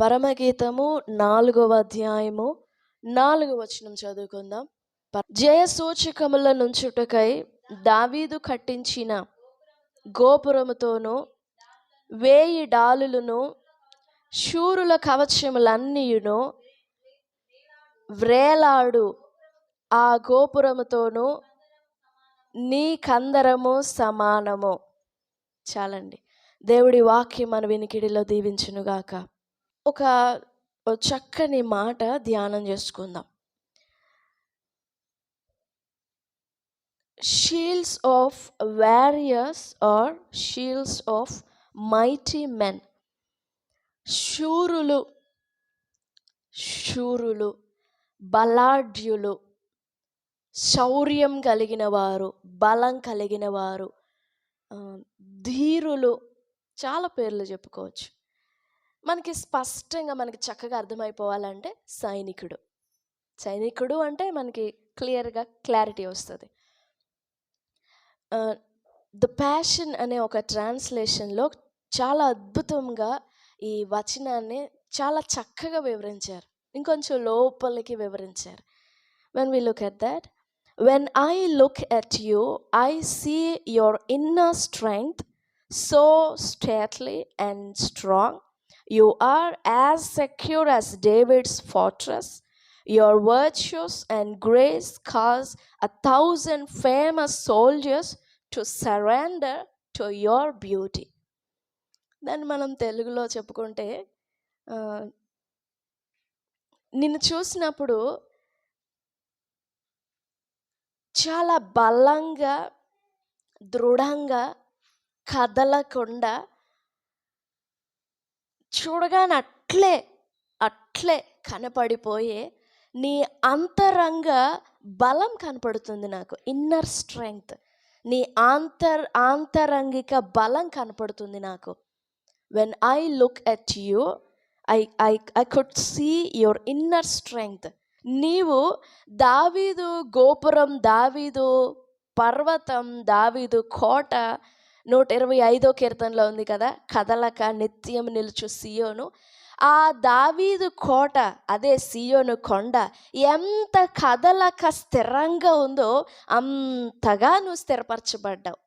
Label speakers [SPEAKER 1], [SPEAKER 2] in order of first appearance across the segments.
[SPEAKER 1] పరమగీతము 4వ అధ్యాయము 4వ వచనం చదువుకుందాం. జయ సూచకముల నుంచుటకై దావీదు కట్టించిన గోపురముతోను 1000 డాలులను శూరుల కవచములన్నీయును వ్రేలాడు ఆ గోపురముతోను నీ కందరము సమానము. చాలండి. దేవుడి వాక్యం మన వినికిడిలో దీవించునుగాక. ఒక చక్కని మాట ధ్యానం చేసుకుందాం. Shields of warriors are shields of mighty men. శూరులు, బలాఢ్యులు, శౌర్యం కలిగిన వారు, బలం కలిగిన వారు, ధీరులు, చాలా పేర్లు చెప్పుకోవచ్చు. మనకి స్పష్టంగా మనకి చక్కగా అర్థమైపోవాలంటే సైనికుడు అంటే మనకి క్లియర్గా క్లారిటీ వస్తుంది. ద ప్యాషన్ అనే ఒక ట్రాన్స్లేషన్లో చాలా అద్భుతంగా ఈ వచనాన్ని చాలా చక్కగా వివరించారు, ఇంకొంచెం లోపలికి వివరించారు. When we look at that, when I look at you, I see your inner strength, so stately and strong. You are as secure as David's fortress. Your virtues and grace cause 1,000 famous soldiers to surrender to your beauty. దాన్ని మనం తెలుగులో చెప్పుకుంటే, నిన్ను చూసినప్పుడు చాలా బలంగా, దృఢంగా, కదలకుండా, చూడగానే అట్లే కనపడిపోయే నీ అంతరంగ బలం కనపడుతుంది నాకు. ఇన్నర్ స్ట్రెంగ్త్, నీ ఆంతరంగిక బలం కనపడుతుంది నాకు. When I look at you, I could see your inner strength. నీవు దావీదు గోపురం, దావీదు పర్వతం, దావీదు కోట, 125వ కీర్తనలో ఉంది కదా, కదలక నిత్యం నిలుచు సియోను. ఆ దావీదు కోట, అదే సియోను కొండ ఎంత కదలక స్థిరంగా ఉందో అంతగా నువ్వు స్థిరపరచబడ్డావు.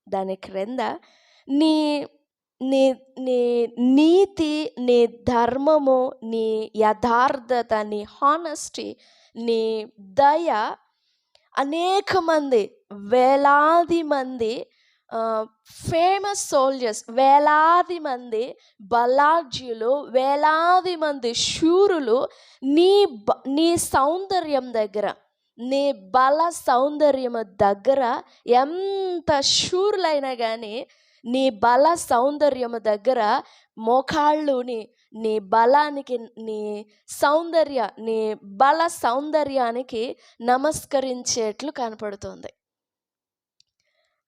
[SPEAKER 1] దాని క్రింద నీ నీ నీ నీతి, నీ ధర్మము, నీ యథార్థత, నీ హానెస్టీ, నీ దయ అనేక మంది, వేలాది మంది ఫేమస్ సోల్జర్స్, వేలాది మంది బలాఢ్యులు, వేలాది మంది శూరులు నీ సౌందర్యం దగ్గర, నీ బల సౌందర్యం దగ్గర ఎంత శూరులైనా కానీ నీ బల సౌందర్యము దగ్గర మోకాళ్ళు నీ బలానికి, నీ బల సౌందర్యానికి నమస్కరించేట్లు కనపడుతుంది.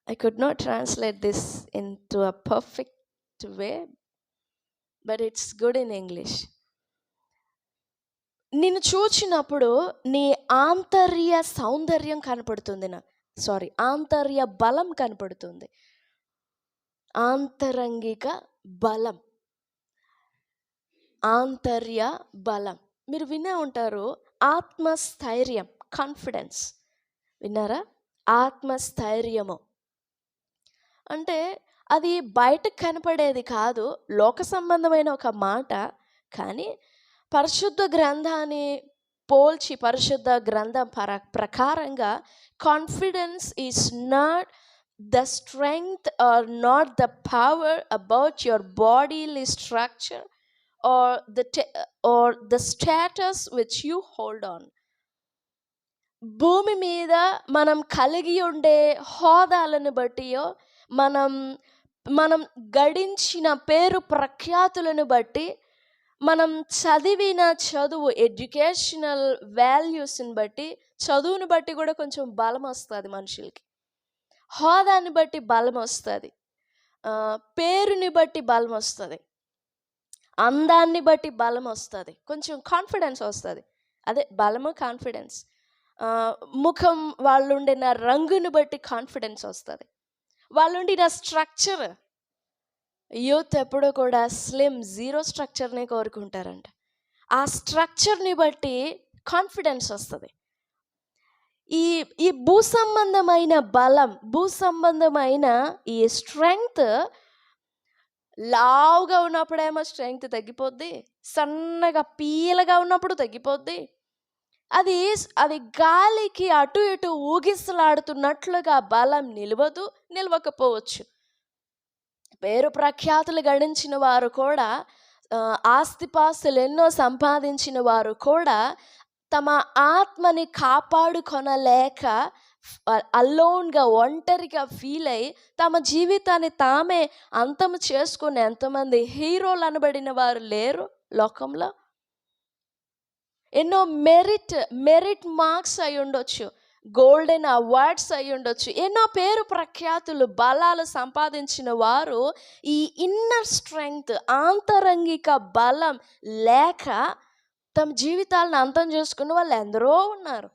[SPEAKER 1] I could not translate this into a perfect way, but it's good in English. నిన్ను చూచినప్పుడు నీ ఆంతర్య సౌందర్యం కనపడుతుంది ఆంతర్య బలం కనపడుతుంది. ఆంతరంగిక బలం, ఆంతర్య బలం. మీరు వినే ఉంటారు ఆత్మస్థైర్యం, కాన్ఫిడెన్స్. విన్నారా? ఆత్మస్థైర్యము అంటే అది బయటకు కనపడేది కాదు, లోక సంబంధమైన ఒక మాట. కానీ పరిశుద్ధ గ్రంథాన్ని పోల్చి, పరిశుద్ధ గ్రంథం ప్రకారంగా confidence is not the strength or not the power about your bodily structure or the status which you hold on. భూమి మీద మనం కలిగి ఉండే హోదాలను బట్టియో, మనం గడించిన పేరు ప్రఖ్యాతులను బట్టి, మనం చదివిన చదువు, ఎడ్యుకేషనల్ వాల్యూస్ని బట్టి, చదువుని బట్టి కూడా కొంచెం బలం వస్తుంది మనుషులకి. హోదాని బట్టి బలం వస్తుంది, పేరుని బట్టి బలం వస్తుంది, అందాన్ని బట్టి బలం వస్తుంది, కొంచెం కాన్ఫిడెన్స్ వస్తుంది. అదే బలము, కాన్ఫిడెన్స్. ముఖం, వాళ్ళు ఉండిన రంగుని బట్టి కాన్ఫిడెన్స్ వస్తుంది, వాళ్ళు ఉండిన స్ట్రక్చర్, యూత్ ఎప్పుడూ కూడా స్లిమ్ జీరో స్ట్రక్చర్‌నే కోరుకుంటారంట. ఆ స్ట్రక్చర్‌ని బట్టి కాన్ఫిడెన్స్ వస్తది. ఈ ఈ భూ సంబంధమైన బలం, భూ సంబంధమైన ఈ స్ట్రెంగ్త్ లావుగా ఉన్నప్పుడేమో స్ట్రెంగ్త్ తగ్గిపోద్ది. సన్నగా పీలగా ఉన్నప్పుడు తగ్గిపోద్ది. అది గాలికి అటు ఇటు ఊగిసలాడుతున్నట్లుగా బలం నిలవకపోవచ్చు. పేరు ప్రఖ్యాతులు గడించిన వారు కూడా, ఆస్తిపాస్తులు ఎన్నో సంపాదించిన వారు కూడా తమ ఆత్మని కాపాడుకొనలేక అలోన్గా, ఒంటరిగా ఫీల్ అయ్యి తమ జీవితాన్ని తామే అంతము చేసుకునే ఎంతమంది హీరోలు అనబడిన వారు లేరు లోకంలో. ఎన్నో మెరిట్ మార్క్స్ అయి ఉండొచ్చు, గోల్డెన్ అవార్డ్స్ అయి ఉండొచ్చు, ఎన్నో పేరు ప్రఖ్యాతులు బలాలు సంపాదించిన వారు ఈ ఇన్నర్ స్ట్రెంగ్త్, ఆంతరంగిక బలం లేక తమ జీవితాలను అంతం చేసుకున్న వాళ్ళు ఎందరో ఉన్నారు.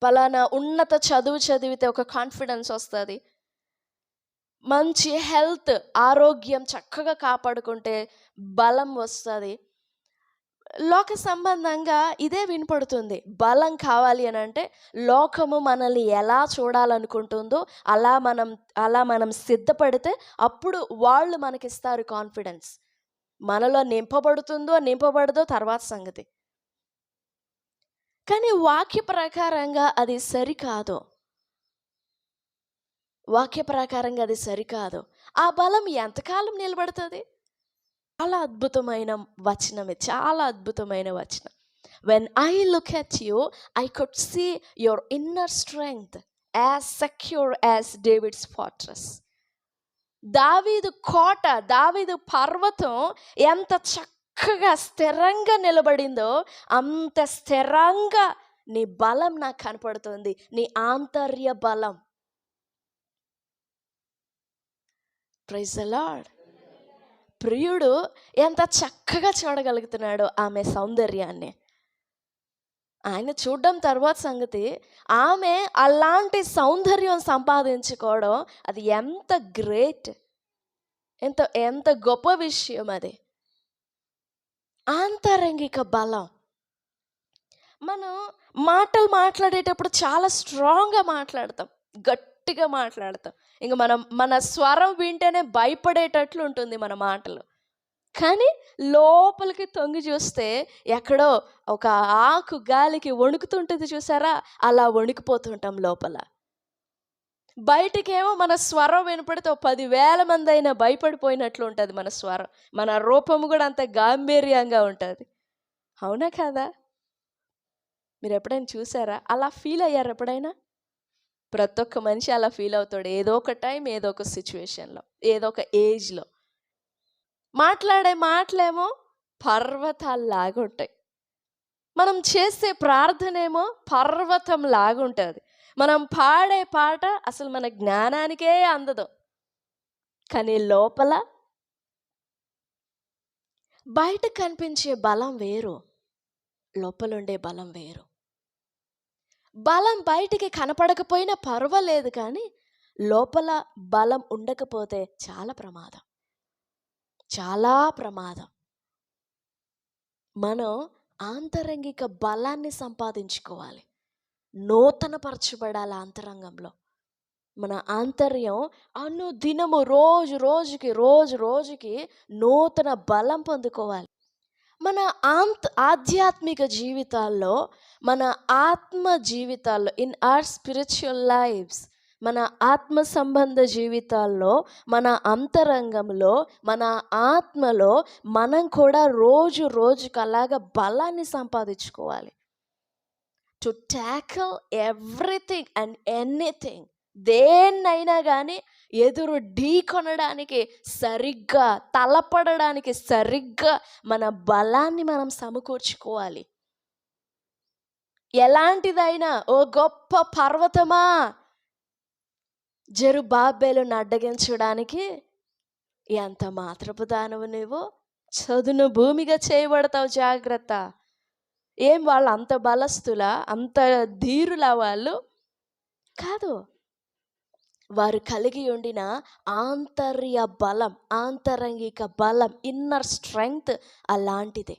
[SPEAKER 1] పలానా ఉన్నత చదువు చదివితే ఒక కాన్ఫిడెన్స్ వస్తుంది, మంచి హెల్త్, ఆరోగ్యం చక్కగా కాపాడుకుంటే బలం వస్తుంది. లోక సంబంధంగా ఇదే వినపడుతుంది. బలం కావాలి అని అంటే లోకము మనల్ని ఎలా చూడాలనుకుంటుందో అలా మనం సిద్ధపడితే అప్పుడు వాళ్ళు మనకిస్తారు కాన్ఫిడెన్స్. మనలో నింపబడదో తర్వాత సంగతి. కానీ వాక్య ప్రకారంగా అది సరికాదు. ఆ బలం ఎంతకాలం నిలబడుతుంది? చాలా అద్భుతమైన వచనం. When I look at you, I could see your inner strength as secure as David's fortress. దావీదు కోట, దావీదు పర్వతం ఎంత చక్కగా స్థిరంగా నిలబడిందో అంత స్థిరంగా నీ బలం నాకు కనపడుతుంది, నీ ఆంతర్య బలం. Praise the Lord. ప్రియుడు ఎంత చక్కగా చూడగలుగుతున్నాడో ఆమె సౌందర్యాన్ని. ఆయన చూడడం తర్వాత సంగతి, ఆమె అలాంటి సౌందర్యం సంపాదించుకోవడం అది ఎంత గ్రేట్, ఎంత గొప్ప విషయం అది. ఆంతరంగిక బలం. మనం మాట్లాడేటప్పుడు చాలా స్ట్రాంగ్గా మాట్లాడతాం, గట్టిగా మాట్లాడతాం. ఇంక మన స్వరం వింటేనే భయపడేటట్లు ఉంటుంది మన మాటలు. కానీ లోపలికి తొంగి చూస్తే ఎక్కడో ఒక ఆకు గాలికి వణుకుతుంటుంది చూసారా, అలా వణికిపోతుంటాం లోపల. బయటికేమో మన స్వరం వినపడితే 10,000 మంది అయినా భయపడిపోయినట్లు ఉంటుంది మన స్వరం. మన రూపము కూడా అంత గాంభీర్యంగా ఉంటుంది. అవునా కాదా? మీరు ఎప్పుడైనా చూసారా? అలా ఫీల్ అయ్యారు ఎప్పుడైనా? ప్రతి ఒక్క మనిషి అలా ఫీల్ అవుతాడు ఏదో ఒక టైం, ఏదో ఒక సిచ్యువేషన్లో, ఏదో ఒక ఏజ్లో. మాట్లాడే మాటలేమో పర్వతాలు లాగుంటాయి, మనం చేసే ప్రార్థనేమో పర్వతం లాగుంటుంది, మనం పాడే పాట అసలు మన జ్ఞానానికే అందదు. కానీ లోపల బయట కనిపించే బలం వేరు, లోపలుండే బలం వేరు. బలం బయటికి కనపడకపోయినా పర్వాలేదు, కానీ లోపల బలం ఉండకపోతే చాలా ప్రమాదం. మనం ఆంతరంగిక బలాన్ని సంపాదించుకోవాలి, నూతనపరచబడాలి. అంతరంగంలో మన ఆంతర్యం అనుదినము రోజు రోజుకి నూతన బలం పొందుకోవాలి. మన ఆధ్యాత్మిక జీవితాల్లో, మన ఆత్మ జీవితాల్లో, ఇన్ అవర్ స్పిరిచువల్ లైఫ్స్, మన ఆత్మ సంబంధ జీవితాల్లో, మన అంతరంగంలో, మన ఆత్మలో మనం కూడా రోజుకి అలాగ బలాన్ని సంపాదించుకోవాలి. To tackle everything and anything, దేన్నైనా కానీ ఎదురు ఢీ కొనడానికి సరిగ్గా, తలపడడానికి సరిగ్గా మన బలాన్ని మనం సమకూర్చుకోవాలి. ఎలాంటిదైనా, ఓ గొప్ప పర్వతమా, జెరుబ్బాబెలును అడ్డగించడానికి ఎంత మాత్రపు దానవు నువ్వు, చదును భూమిగా చేయబడతావు, జాగ్రత్త. ఏం వాళ్ళు అంత బలస్తులా, అంత ధీరులా? వాళ్ళు కాదు. వారు కలిగి ఉండిన ఆంతర్య బలం, ఆంతరంగిక బలం, ఇన్నర్ స్ట్రెంగ్త్ అలాంటిది.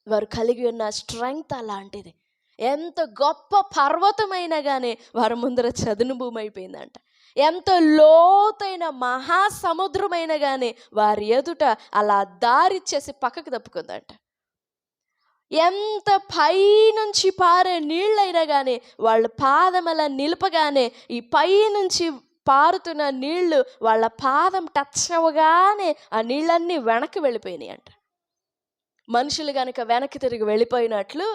[SPEAKER 1] వారు కలిగి ఉన్న స్ట్రెంగ్త్ అలాంటిది. ఎంత గొప్ప పర్వతమైనా కానీ వారి ముందర చదును భూమి అయిపోయిందంట. ఎంత లోతైన మహాసముద్రమైనా కానీ వారి ఎదుట అలా దారిచ్చేసి పక్కకు తప్పుకుందంట. ఎంత పైనుంచి పారే నీళ్ళైనా కానీ వాళ్ళ పాదం అలా నిలపగానే ఈ పైనుంచి పారుతున్న నీళ్లు వాళ్ళ పాదం టచ్ అవ్వగానే ఆ నీళ్ళన్నీ వెనక్కి వెళ్ళిపోయినాయి అంట. మనుషులు కనుక వెనక్కి తిరిగి వెళ్ళిపోయినట్లు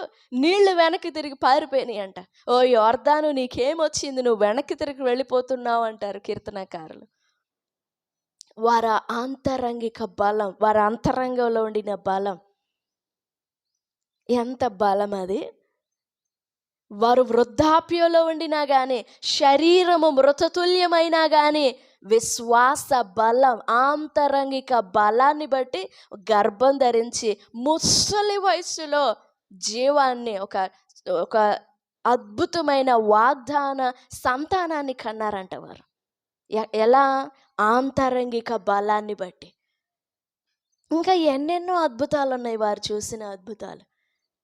[SPEAKER 1] నీళ్లు వెనక్కి తిరిగి పారిపోయినాయి అంట. ఓ యోర్దాను, నీకేమొచ్చింది, నువ్వు వెనక్కి తిరిగి వెళ్ళిపోతున్నావు అంటారు కీర్తనకారులు. వారి ఆంతరంగిక బలం, వారి అంతరంగంలో ఉండిన బలం ఎంత బలం అది. వారు వృద్ధాప్యంలో ఉండినా కానీ, శరీరము మృతతుల్యమైనా కానీ విశ్వాస బలం, ఆంతరంగిక బలాన్ని బట్టి గర్భం ధరించి ముసలి వయసులో జీవాన్ని, ఒక అద్భుతమైన వాగ్దాన సంతానాన్ని కన్నారంట వారు. ఎలా? ఆంతరంగిక బలాన్ని బట్టి. ఇంకా ఎన్నెన్నో అద్భుతాలు ఉన్నాయి వారు చూసిన అద్భుతాలు.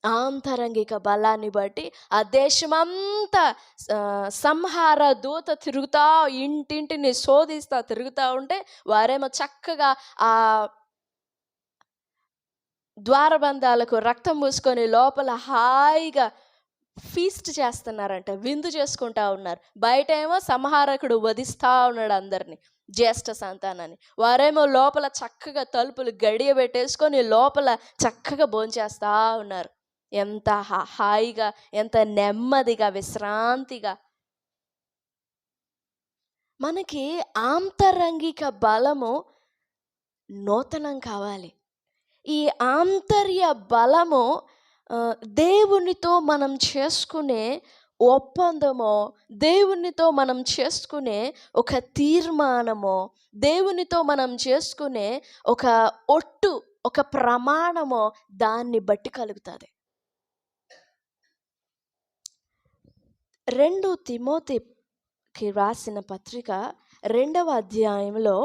[SPEAKER 1] ఆంతరంగిక బలాన్ని బట్టి ఆ దేశమంతా సంహార దూత తిరుగుతా, ఇంటింటిని శోధిస్తా తిరుగుతూ ఉంటే వారేమో చక్కగా ఆ ద్వారబంధాలకు రక్తం పూసుకొని లోపల హాయిగా ఫీస్ట్ చేస్తున్నారంట, విందు చేసుకుంటా ఉన్నారు. బయట ఏమో సంహారకుడు వధిస్తా ఉన్నాడు అందరినీ, జ్యేష్ఠ సంతానాన్ని. వారేమో లోపల చక్కగా తలుపులు గడియ పెట్టేసుకొని లోపల చక్కగా భోంచేస్తా ఉన్నారు. ఎంత హాయిగా, ఎంత నెమ్మదిగా, విశ్రాంతిగా. మనకి ఆంతరంగిక బలము నూతనం కావాలి. ఈ ఆంతర్య బలము దేవునితో మనం చేసుకునే ఒప్పందమో, దేవునితో మనం చేసుకునే ఒక తీర్మానమో, దేవునితో మనం చేసుకునే ఒక ఒట్టు, ఒక ప్రమాణమో దాన్ని బట్టి కలుగుతుంది. 2 తిమోతికి రాసిన పత్రిక 2వ అధ్యాయంలో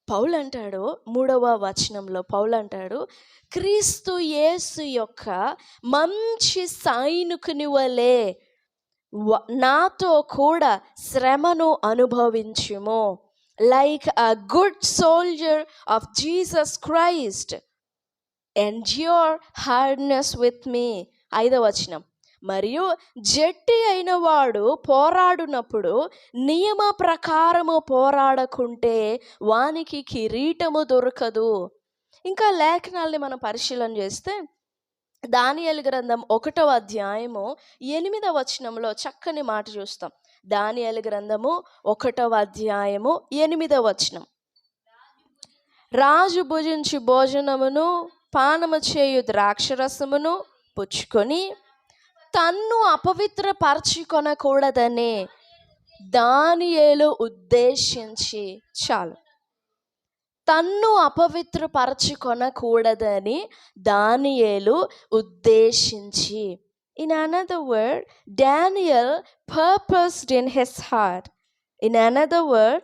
[SPEAKER 1] పౌలు అంటాడు, 3వ వచనంలో పౌలు అంటాడు, క్రీస్తు యేసు యొక్క మంచి సైనికుని వలె నాతో కూడా శ్రమను అనుభవించుము. Like a good soldier of Jesus Christ endure hardness with me. 5వ వచనం, మరియు జట్టి అయిన వాడు పోరాడునప్పుడు నియమ ప్రకారము పోరాడకుంటే వానికి కిరీటము దొరకదు. ఇంకా లేఖనాల్ని మనం పరిశీలన చేస్తే దానియేలు గ్రంథం 1వ అధ్యాయము 8వ వచనంలో చక్కని మాట చూస్తాం. దానియేలు గ్రంథము 1వ అధ్యాయము 8వ వచనం, రాజు భుజించి భోజనమును పానము చేయు ద్రాక్షరసమును పుచ్చుకొని తన్ను అపవిత్రపరచుకొనకూడదని దానియేలు ఉద్దేశించి, చాలు, తన్ను అపవిత్రపరచుకొనకూడదని దానియేలు ఉద్దేశించి. In another word, Daniel purposed in his heart. In another word,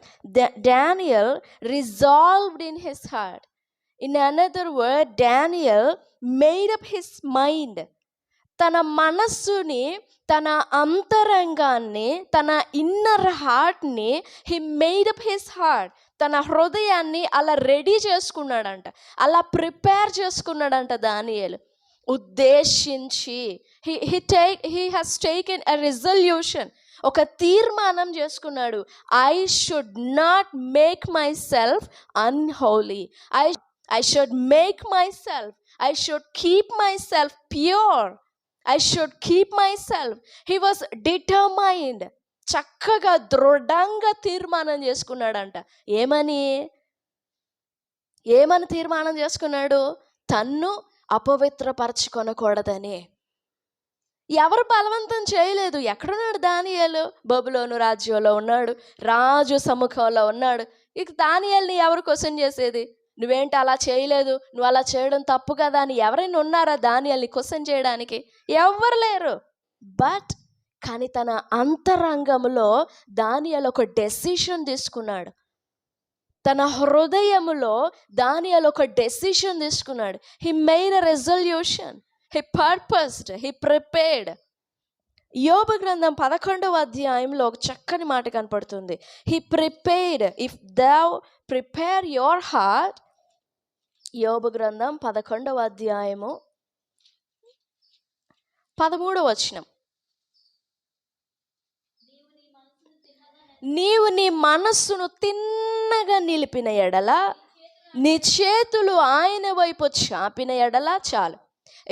[SPEAKER 1] Daniel resolved in his heart. In another word, Daniel made up his mind. తన మనస్సుని, తన అంతరంగాన్ని, తన ఇన్నర్ హార్ట్ని he made up his heart, తన హృదయాన్ని అలా రెడీ చేసుకున్నాడంట, అలా ప్రిపేర్ చేసుకున్నాడంట దానియేలు. ఉద్దేశించి, he has taken a resolution, ఒక తీర్మానం చేసుకున్నాడు. I should not make my self unholy. I should make myself, I should keep myself pure. I should keep myself. He was determined. చక్కగా దృఢంగా తీర్మానం చేసుకున్నాడంట. ఏమని తీర్మానం చేసుకున్నాడు? తన్ను అపవిత్రపరచుకొనకూడదని. ఎవరు బలవంతం చేయలేదు. ఎక్కడున్నాడు దానియేలు? బబులోను రాజ్యంలో ఉన్నాడు, రాజు సముఖంలో ఉన్నాడు. ఇక దానియేలుని ఎవరు క్వశ్చన్ చేసేది? నువ్వేంటి అలా చేయలేదు, నువ్వు అలా చేయడం తప్పు కదా అని ఎవరైనా ఉన్నారా దానియేలుని క్వశ్చన్ చేయడానికి? ఎవ్వరు లేరు. బట్ కానీ తన అంతరంగంలో దానియేలు ఒక డెసిషన్ తీసుకున్నాడు. తన హృదయములో దానియేలు ఒక డెసిషన్ తీసుకున్నాడు. He made a resolution, he purposed, he prepared. యోబు గ్రంథం 11వ అధ్యాయంలో ఒక చక్కని మాట కనపడుతుంది. He prepared, if thou prepare your heart. యోబు గ్రంథం 11వ అధ్యాయము 13వ వచనం. నీవు నీ మనస్సును తిన్నగా నిలిపిన ఎడల, నీ చేతులు ఆయన వైపు చాపిన ఎడల చాలు.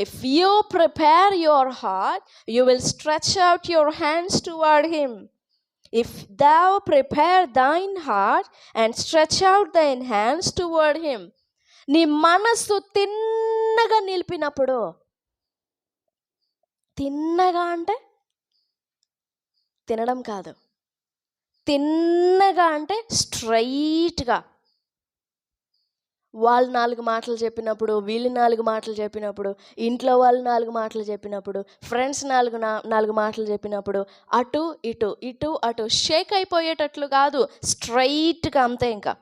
[SPEAKER 1] If you prepare your heart, you will stretch out your hands toward him. If thou prepare thine heart and stretch out thine hands toward him. నీ మనస్సు తిన్నగా నిలిపినప్పుడు, తిన్నగా అంటే తినడం కాదు, తిన్నగా అంటే స్ట్రైట్గా. వాళ్ళు 4 మాటలు చెప్పినప్పుడు, వీళ్ళు 4 మాటలు చెప్పినప్పుడు, ఇంట్లో వాళ్ళు 4 మాటలు చెప్పినప్పుడు, ఫ్రెండ్స్ 4 మాటలు చెప్పినప్పుడు, అటు ఇటు ఇటు అటు షేక్ అయిపోయేటట్లు కాదు, స్ట్రైట్గా అంతే. ఇంకా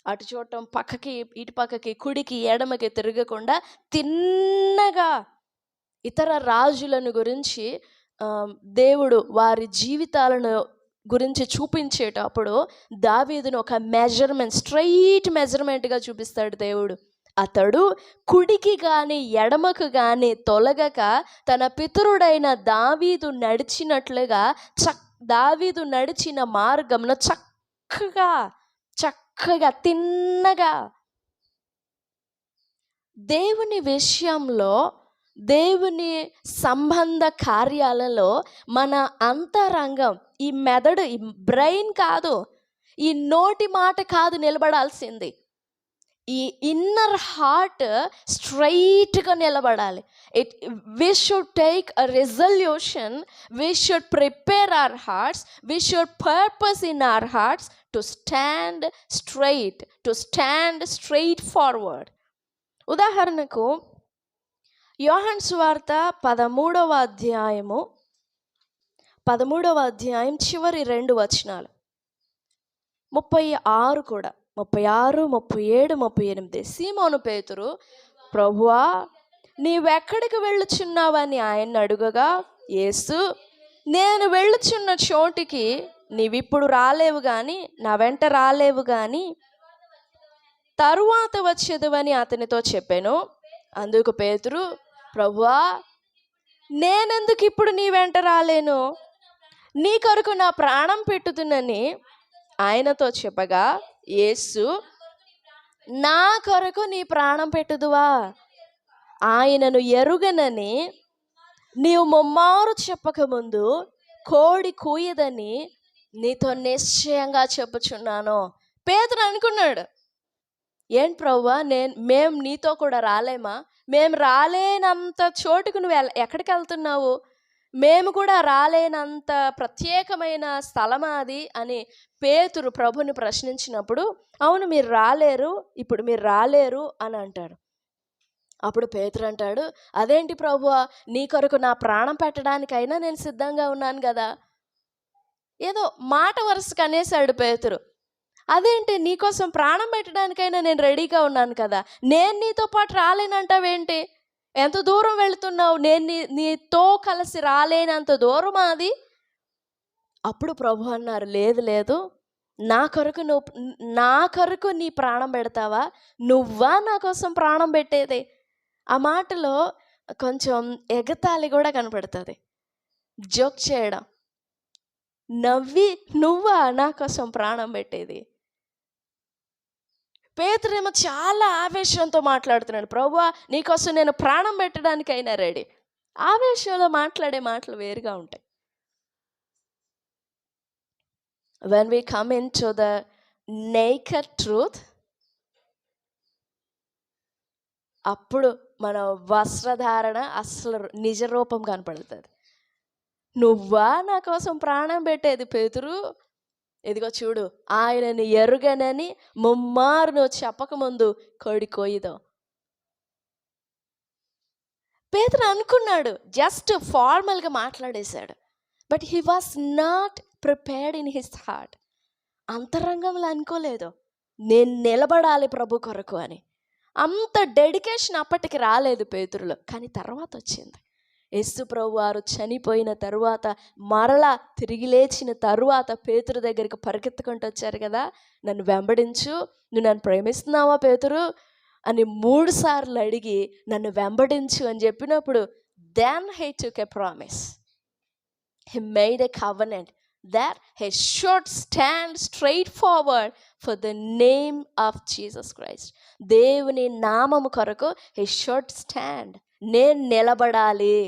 [SPEAKER 1] అటు చూడటం, పక్కకి ఇటు పక్కకి కుడికి ఎడమకి తిరగకుండా తిన్నగా. ఇతర రాజులను గురించి దేవుడు వారి జీవితాలను గురించి చూపించేటప్పుడు దావీదును ఒక మెజర్మెంట్, స్ట్రైట్ మెజర్మెంట్గా చూపిస్తాడు దేవుడు. అతడు కుడికి కానీ ఎడమకు కానీ తొలగక తన పితరుడైన దావీదు నడిచినట్లుగా దావీదు నడిచిన మార్గంలో చక్కగా తిన్నగా. దేవుని విషయంలో, దేవుని సంబంధ కార్యాలలో మన అంతరంగం, ఈ మెదడు, ఈ బ్రెయిన్ కాదు, ఈ నోటి మాట కాదు నిలబడాల్సింది. ఈ ఇన్నర్ హార్ట్ స్ట్రైట్గా నిలబడాలి. We should take a resolution, we should prepare our hearts, we should purpose in our hearts to stand straight forward. ఉదాహరణకు యోహాను సువార్త 13వ అధ్యాయం చివరి 2 వచనాలు, 36 కూడా, 36, 37, 38. సీమోను పేతురు, ప్రభువా నీవెక్కడికి వెళ్ళుచున్నావని ఆయన్ని అడుగగా, యేసు నేను వెళ్ళుచున్న చోటికి నీవిప్పుడు రాలేవు కానీ, నా వెంట రాలేవు కానీ తరువాత వచ్చేదవని అతనితో చెప్పాను. అందుకు పేతురు, ప్రభువా నేనెందుకు ఇప్పుడు నీ వెంట రాలేను? నీ కొరకు నా ప్రాణం పెట్టుదునని ఆయనతో చెప్పగా, యేసు నా కొరకు నీ ప్రాణం పెట్టుదువా? ఆయనను ఎరుగనని నీవు ముమ్మారు చెప్పకముందు కోడి కూయదని నీతో నిశ్చయంగా చెప్పుచున్నాను. పేతురు అనుకున్నాడు, ఏంటి ప్రభువా, మేము నీతో కూడా రాలేమా? మేము రాలేనంత చోటుకు నువ్వు ఎక్కడికి వెళ్తున్నావు? మేము కూడా రాలేనంత ప్రత్యేకమైన స్థలమా అది అని పేతురు ప్రభుని ప్రశ్నించినప్పుడు, అవును మీరు రాలేరు, ఇప్పుడు మీరు రాలేరు అని అంటాడు. అప్పుడు పేతురు అంటాడు, అదేంటి ప్రభువా, నీ కొరకు నా ప్రాణం పెట్టడానికైనా నేను సిద్ధంగా ఉన్నాను కదా. ఏదో మాట వరుసకు అనేసాడు పేతురు. అదేంటి, నీకోసం ప్రాణం పెట్టడానికైనా నేను రెడీగా ఉన్నాను కదా, నేను నీతో పాటు రాలేనంటావేంటి? ఎంత దూరం వెళుతున్నావు? నేను నీతో కలిసి రాలేనంత దూరం అది. అప్పుడు ప్రభు అన్నారు, లేదు, నా కొరకు నీ ప్రాణం పెడతావా? నువ్వా నా కోసం ప్రాణం పెట్టేది? ఆ మాటలో కొంచెం ఎగతాళి కూడా కనపడుతుంది, జోక్ చేయడం. నవ్వి నువ్వా నా కోసం ప్రాణం పెట్టేది? పేతురేమో చాలా ఆవేశంతో మాట్లాడుతున్నాడు, ప్రభువా నీకోసం నేను ప్రాణం పెట్టడానికైనా రెడీ. ఆవేశంలో మాట్లాడే మాటలు వేరుగా ఉంటాయి. When we come into the naked truth, అప్పుడు మన వస్త్రధారణ అసలు నిజ రూపం కనపడుతుంది. నువ్వా నా కోసం ప్రాణం పెట్టేది పేతురు? ఇదిగో చూడు, ఆయనని ఎరుగనని ముమ్మారు నువ్వు చెప్పకముందు కోడి కోయిదో. పేతురు అనుకున్నాడు, జస్ట్ ఫార్మల్గా మాట్లాడేశాడు, but he was not prepared in his heart. అంతరంగంలో అనుకోలేదు నేను నిలబడాలి ప్రభు కొరకు అని. అంత డెడికేషన్ అప్పటికి రాలేదు పేతురులో. కానీ తర్వాత వచ్చింది. యేసు ప్రభు వారు చనిపోయిన తరువాత మరలా తిరిగి లేచిన తరువాత పేతురు దగ్గరికి పరిగెత్తుకుంటూ వచ్చారు కదా, నన్ను వెంబడించు, నువ్వు నన్ను ప్రేమిస్తున్నావా పేతురు అని 3 సార్లు అడిగి నన్ను వెంబడించు అని చెప్పినప్పుడు, then he took a promise. He made a covenant that he should stand straight forward for the name of Jesus Christ. దేవుని నామము కొరకు he should stand. నేను నిలబడాలి.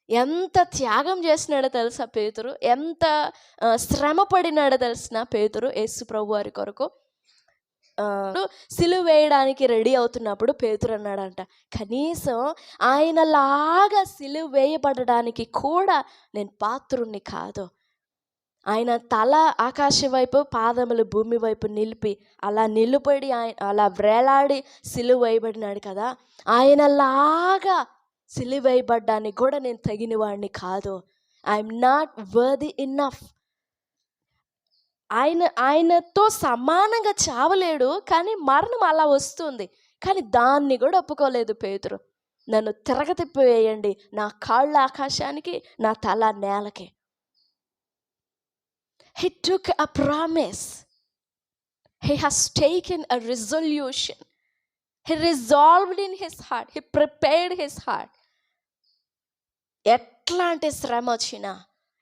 [SPEAKER 1] ఎంత త్యాగం చేసినాడో తెలుసా పేతురు, ఎంత శ్రమ పడినాడో తెలిసిన పేతురు యేసు ప్రభు వారి కొరకు. సిలువ వేయడానికి రెడీ అవుతున్నప్పుడు పేతురు అన్నాడంట, కనీసం ఆయనలాగా సిలువ వేయబడడానికి కూడా నేను పాత్రుణ్ణి కాదు. ఆయన తల ఆకాశం వైపు, పాదములు భూమి వైపు నిలిపి అలా నిలబడి అలా వేలాడి సిలువ వేయబడినాడు కదా, ఆయనలాగా సిలువ వేయబడ్డానికి కూడా నేను తగిన వాడిని కాదు. I'm not worthy enough. ఆయనతో సమానంగా చావలేడు, కానీ మరణం అలా వస్తుంది. కానీ దాన్ని కూడా ఒప్పుకోలేదు పేతురు. నన్ను తిరగతిప్పి వేయండి, నా కాళ్ళు ఆకాశానికి, నా తల నేలకి. He took a promise. He has taken a resolution. He resolved in his heart. He prepared his heart. ఎట్లాంటి శ్రమ వచ్చినా,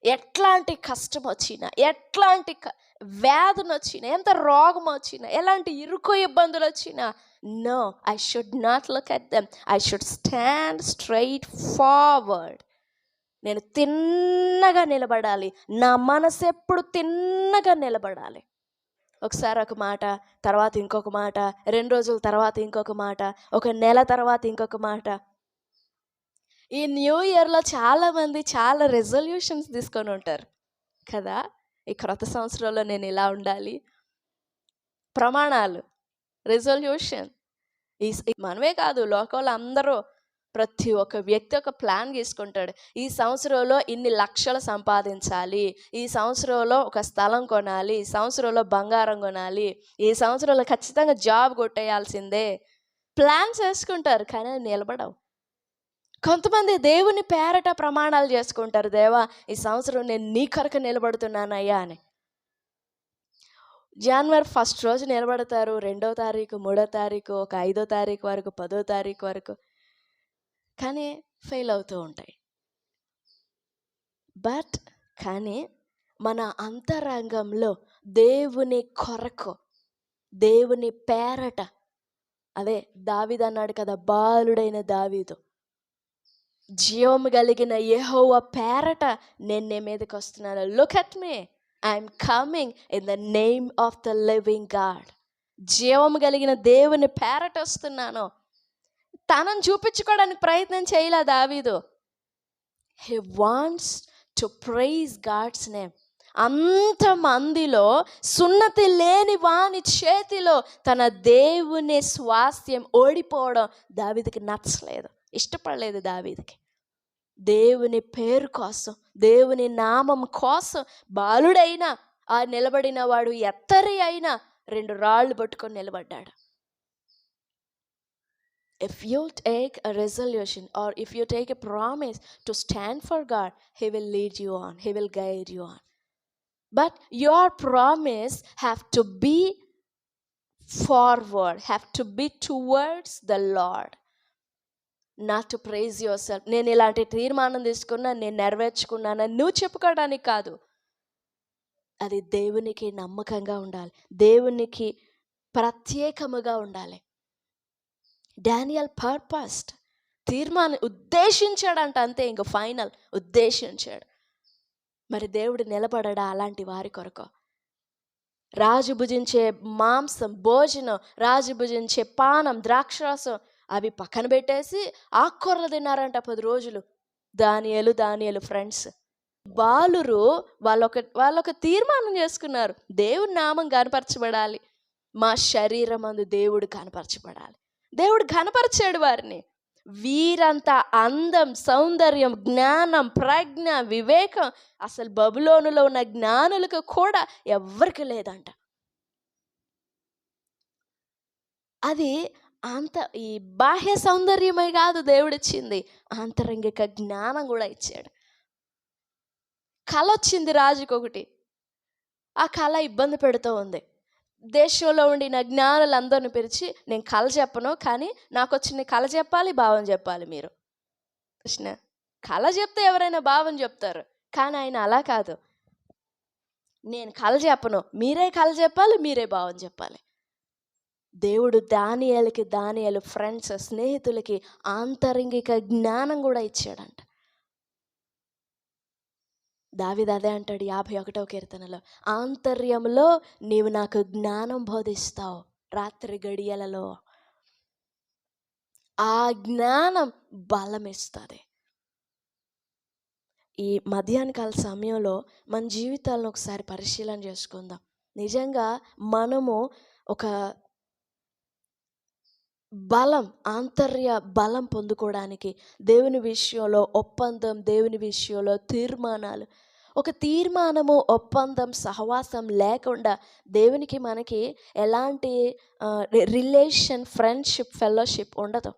[SPEAKER 1] ఎట్లాంటి కష్టం వచ్చినా, ఎట్లాంటి వ్యాధులు వచ్చినా, ఎంత రోగం వచ్చినా, ఎలాంటి ఇరుకు ఇబ్బందులు వచ్చినా, no, I should not look at them. I should stand straight forward. నేను తిన్నగా నిలబడాలి. నా మనసు ఎప్పుడు తిన్నగా నిలబడాలి. ఒకసారి ఒక మాట, తర్వాత ఇంకొక మాట, 2 రోజుల తర్వాత ఇంకొక మాట, ఒక నెల తర్వాత ఇంకొక మాట. ఈ న్యూ ఇయర్లో చాలామంది చాలా రెజల్యూషన్స్ తీసుకొని ఉంటారు కదా. ఈ క్రొత్త సంవత్సరంలో నేను ఇలా ఉండాలి, ప్రమాణాలు, రెజల్యూషన్. మనమే కాదు, లోకంలో అందరూ, ప్రతి ఒక్క వ్యక్తి ఒక ప్లాన్ తీసుకుంటాడు. ఈ సంవత్సరంలో ఇన్ని లక్షలు సంపాదించాలి, ఈ సంవత్సరంలో ఒక స్థలం కొనాలి, ఈ సంవత్సరంలో బంగారం కొనాలి, ఈ సంవత్సరంలో ఖచ్చితంగా జాబ్ కొట్టేయాల్సిందే, ప్లాన్ చేసుకుంటారు. కానీ నిలబడవు. కొంతమంది దేవుని పేరట ప్రమాణాలు చేసుకుంటారు, దేవా ఈ సంవత్సరం నేను నీ కొరకు నిలబడుతున్నానయ్యా అని. జనవరి 1 రోజు నిలబడతారు, 2వ తారీఖు, 3వ తారీఖు, ఒక 5వ తారీఖు వరకు, 10వ తారీఖు వరకు, కానీ ఫెయిల్ అవుతూ ఉంటాయి. బట్ కానీ మన అంతరంగంలో దేవుని కొరకు, దేవుని పేరట, అదే దావీదు అన్నాడు కదా, బాలుడైన దావీదు, జీవము కలిగిన యెహోవా పేరట నేను నీ మీదకి వస్తున్నాను. Look at me, I'm coming in the name of the living God. జీవము కలిగిన దేవుని పేరట వస్తున్నాను. తనను చూపించుకోవడానికి ప్రయత్నం చేయలే దావీదు. He wants to praise God's name. అంతమందిలో సున్నతి లేని వాని చేతిలో తన దేవుని స్వాస్థ్యం ఓడిపోవడం దావీదుకి నచ్చలేదు, ఇష్టపడలేదు. దావీదుకి దేవుని పేరు కోసం, దేవుని నామం కోసం బాలుడైనా, ఆ నిలబడిన వాడు ఎత్తరి అయినా 2 రాళ్ళు పట్టుకొని నిలబడ్డాడు. If you take a resolution or if you take a promise to stand for God, He will lead you on, He will guide you on. But your promise have to be forward, have to be towards the Lord, not to praise yourself. నేను ఇలాంటి తీర్మానం తీసుకున్నా, నేను నెరవేర్చుకున్నానని నువ్వు చెప్పుకోవడానికి కాదు. అది దేవునికి నమ్మకంగా ఉండాలి, దేవునికి ప్రత్యేకముగా ఉండాలి. డానియల్ పర్పస్డ్, ఉద్దేశించాడంట, అంతే, ఇంక ఫైనల్ ఉద్దేశించాడు. మరి దేవుడు నిలబడడా అలాంటి వారి కొరకు? రాజు భుజించే మాంసం, భోజనం, రాజు భుజించే పానం, ద్రాక్షరసం అవి పక్కన పెట్టేసి ఆకుకూరలు తిన్నారంట 10 రోజులు. దానియేలు ఫ్రెండ్స్ బాలురు వాళ్ళొక తీర్మానం చేసుకున్నారు, దేవుని నామం కనపరచబడాలి, మా శరీరం అందు దేవుడు కనపరచబడాలి. దేవుడు కనపరిచాడు వారిని. వీరంత అందం, సౌందర్యం, జ్ఞానం, ప్రజ్ఞ, వివేకం అసలు బబులోనులో ఉన్న జ్ఞానులకు కూడా ఎవ్వరికి లేదంట. అది ఈ బాహ్య సౌందర్యమే కాదు దేవుడిచ్చింది, ఆంతరంగిక జ్ఞానం కూడా ఇచ్చాడు. కళ వచ్చింది రాజుకి ఒకటి. ఆ కళ ఇబ్బంది పెడుతూ ఉంది. దేశంలో ఉండిన జ్ఞానులందరిని పిలిచి, నేను కళ చెప్పను, కానీ నాకు వచ్చిన కళ చెప్పాలి, భావం చెప్పాలి మీరు. కృష్ణ కళ చెప్తే ఎవరైనా భావం చెప్తారు, కానీ ఆయన అలా కాదు. నేను కళ చెప్పను, మీరే కళ చెప్పాలి, మీరే భావం చెప్పాలి. దేవుడు దానియేలు ఫ్రెండ్స్, స్నేహితులకి ఆంతరంగిక జ్ఞానం కూడా ఇచ్చాడంట. దావీదు అదే అంటాడు 51వ కీర్తనలో, ఆంతర్యంలో నీవు నాకు జ్ఞానం బోధిస్తావు రాత్రి గడియలలో. ఆ జ్ఞానం బలం ఇస్తుంది. ఈ మధ్యాహ్నకాల సమయంలో మన జీవితాలను ఒకసారి పరిశీలన చేసుకుందాం. నిజంగా మనము ఒక బలం, ఆంతర్య బలం పొందుకోవడానికి దేవుని విషయంలో ఒప్పందం, దేవుని విషయంలో తీర్మానాలు, ఒక తీర్మానము, ఒప్పందం, సహవాసం లేకుండా దేవునికి మనకి ఎలాంటి రిలేషన్, ఫ్రెండ్షిప్, ఫెలోషిప్ ఉండదు.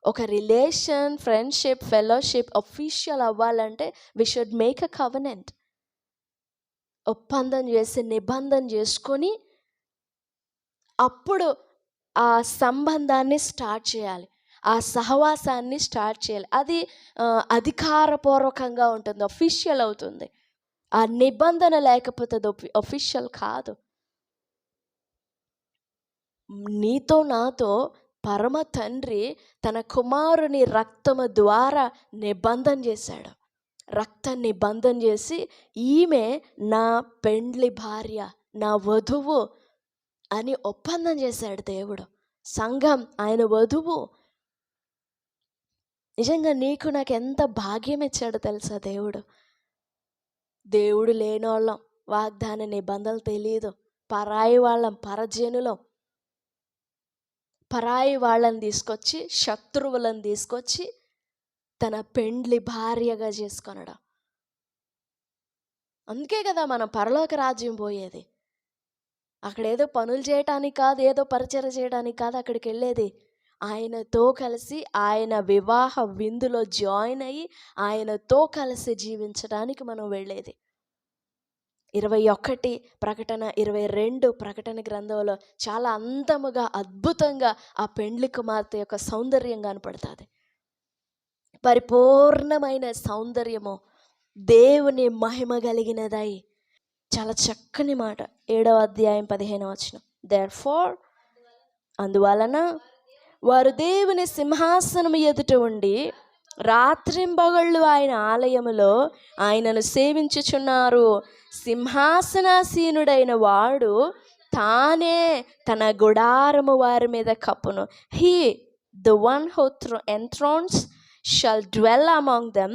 [SPEAKER 1] ఒక రిలేషన్, ఫ్రెండ్షిప్, ఫెలోషిప్ అఫీషియల్ అవ్వాలంటే we should make a covenant. ఒప్పందం చేసి నిబంధన చేసుకొని అప్పుడు ఆ సంబంధాన్ని స్టార్ట్ చేయాలి, ఆ సహవాసాన్ని స్టార్ట్ చేయాలి. అది అధికారపూర్వకంగా ఉంటుంది, అఫీషియల్ అవుతుంది. ఆ నిబంధన లేకపోతే అది అఫీషియల్ కాదు. నీతో నాతో పరమ తండ్రి తన కుమారుని రక్తము ద్వారా నిబంధన చేశాడు. రక్త నిబంధన చేసి, ఈమె నా పెండ్లి భార్య, నా వధువు అని ఒప్పందం చేశాడు దేవుడు. సంఘం ఆయన వధువు. నిజంగా నీకు నాకు ఎంత భాగ్యం ఇచ్చాడో తెలుసా దేవుడు. దేవుడు లేనోళ్ళం, వాగ్దాన నిబంధనలు తెలియదు, పరాయి వాళ్ళం, పరజనులం. పరాయి వాళ్ళని తీసుకొచ్చి, శత్రువులను తీసుకొచ్చి తన పెండ్లి భార్యగా చేసుకొనడం. అందుకే కదా మనం పరలోక రాజ్యం పోయేది. అక్కడ ఏదో పనులు చేయటానికి కాదు, ఏదో పరిచయం చేయడానికి కాదు అక్కడికి వెళ్ళేది. ఆయనతో కలిసి ఆయన వివాహ విందులో జాయిన్ అయ్యి ఆయనతో కలిసి జీవించడానికి మనం వెళ్ళేది. 21 ప్రకటన, 22 ప్రకటన గ్రంథంలో చాలా అందముగా, అద్భుతంగా ఆ పెండ్లి కుమార్తె యొక్క సౌందర్యం కనపడుతుంది. పరిపూర్ణమైన సౌందర్యము, దేవుని మహిమ కలిగినదై. చాలా చక్కని మాట. 7వ అధ్యాయం 15వ వచనం. దేర్ఫోర్, అందువలన వారు దేవుని సింహాసనం ఎదుట ఉండి రాత్రింబగళ్ళు ఆయన ఆలయములో ఆయనను సేవించుచున్నారు. సింహాసనాసీనుడైన వాడు తానే తన గుడారము వారి మీద కప్పును. He, the one who enthrones shall dwell among them,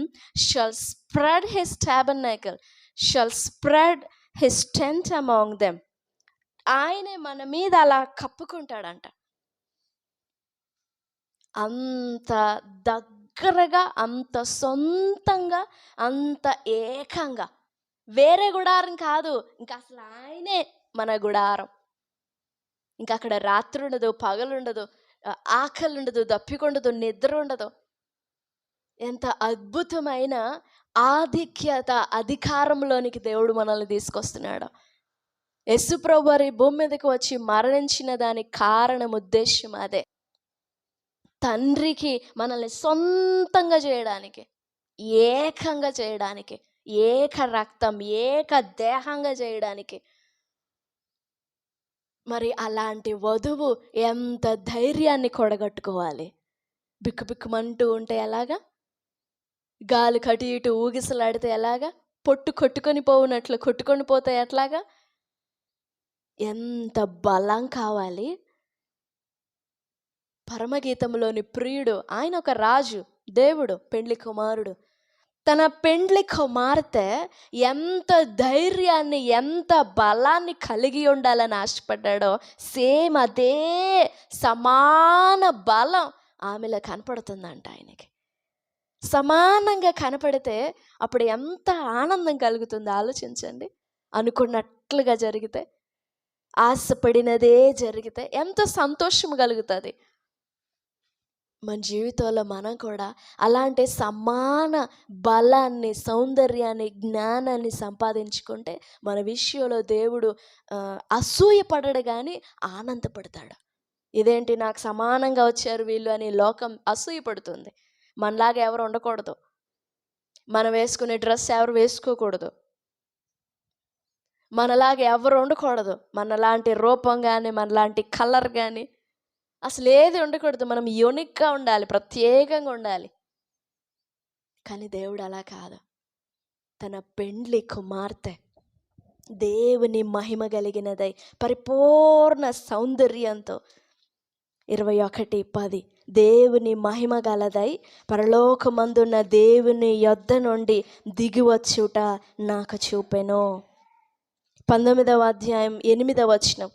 [SPEAKER 1] shall spread his tabernacle, shall spread his tent among them. ఆయనే మన మీద అలా కప్పుకుంటాడంట. అంత దగ్గరగా, అంత సొంతంగా, అంత ఏకంగా. వేరే గుడారం కాదు, ఇంకా అసలు ఆయనే మన గుడారం. ఇంకా అక్కడ రాత్రి ఉండదు, పగలుండదు, ఆకలి ఉండదు, దప్పికొండదు, నిద్ర ఉండదు. ఎంత అద్భుతమైన ఆధిక్యత, అధికారంలోనికి దేవుడు మనల్ని తీసుకొస్తున్నాడు. యేసు ప్రభువు వారి భూమి మీదకి వచ్చి మరణించిన దానికి కారణం, ఉద్దేశం అదే. తండ్రికి మనల్ని సొంతంగా చేయడానికి, ఏకంగా చేయడానికి, ఏక రక్తం, ఏక దేహంగా చేయడానికి. మరి అలాంటి వధువు ఎంత ధైర్యాన్ని కొడగట్టుకోవాలి. బిక్కుబిక్కుమంటూ ఉంటే ఎలాగా? గాలి కటి ఇటు ఊగిసలాడితే ఎలాగా? పొట్టు కొట్టుకొని పోవునట్లు కొట్టుకొని పోతే ఎట్లాగా? ఎంత బలం కావాలి. పరమగీతంలోని ప్రియుడు ఆయన ఒక రాజు, దేవుడు, పెండ్లి కుమారుడు. తన పెండ్లి కుమార్తె ఎంత ధైర్యాన్ని, ఎంత బలాన్ని కలిగి ఉండాలని ఆశపడ్డాడో, సేమ్ అదే సమాన బలం ఆమెలో కనపడుతుందంట ఆయనకి. సమానంగా కనపడితే అప్పుడు ఎంత ఆనందం కలుగుతుందో ఆలోచించండి. అనుకున్నట్లుగా జరిగితే, ఆశపడినదే జరిగితే ఎంత సంతోషం కలుగుతుంది. మన జీవితంలో మనం కూడా అలాంటి సమాన బలాన్ని, సౌందర్యాన్ని, జ్ఞానాన్ని సంపాదించుకుంటే మన విషయంలో దేవుడు అసూయపడడు కానీ ఆనందపడతాడు. ఇదేంటి నాకు సమానంగా వచ్చారు వీళ్ళు అని లోకం అసూయపడుతుంది. మనలాగా ఎవరు ఉండకూడదు, మనం వేసుకునే డ్రెస్ ఎవరు వేసుకోకూడదు, మనలాగా ఎవరు ఉండకూడదు, మనలాంటి రూపం కానీ మనలాంటి కలర్ కానీ అసలు ఏది ఉండకూడదు. మనం యూనిక్గా ఉండాలి, ప్రత్యేకంగా ఉండాలి. కానీ దేవుడు అలా కాదు. తన పెండ్లి కుమార్తె దేవుని మహిమ కలిగినదై పరిపూర్ణ సౌందర్యంతో 21:10 దేవుని మహిమ గలదై పరలోకమందున్న దేవుని యొద్ద నుండి దిగివచ్చుట నాకు చూపెను. 19వ అధ్యాయం 8వ వచనం.